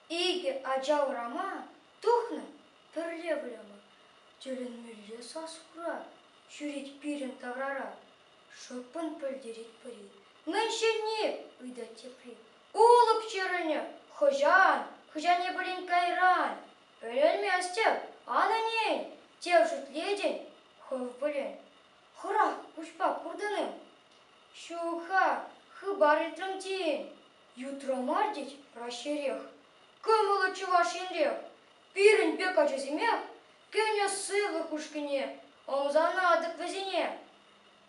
Иге ажаурама тухна перлевлема. Теленмелле сасура, чурить пирен таврара. Шопын пөлдерет пыри. Мэншерне ыйда тепри. Улып черыне, хожане блин кайран. Өлелместеп, ананен, тевшут ледень, хов блин. Хура, кушпа курдыным. Щуха, хыбар итрымтин. Ютромардить ращерех. Кымылы чувашинрех. Пирень бека жеземех. Кене сывы кушкине. Омзана адык вазине.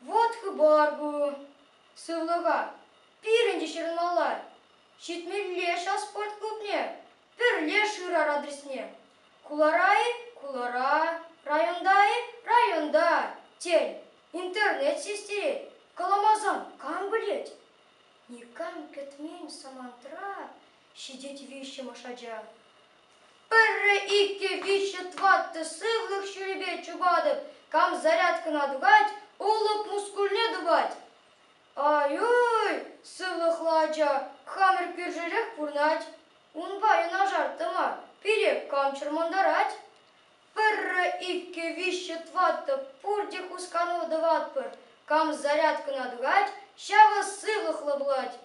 Вот хыбаргу. Сывлыга. Пирень дешерін малар. Щитмелле шас спорт клубне. Перле шырар адресне. Кулара, районда. Тель, интернет сестереть. Каламазан, кам блять? Никам кетмен самантра, сидеть вище машаджа. Перре икке вище тватты сывлых щуребе чубадып, кам зарядка надугать, улып мускульне дубать. Ай-ой, сывлых ладжа, хамер пиржерех пурнать, унбаю нажартыма, пирек кам чырмандарать. Перре икке вище тватты пурдих ускану даватпыр, кам зарядка надугать, щава сывлых лаблать.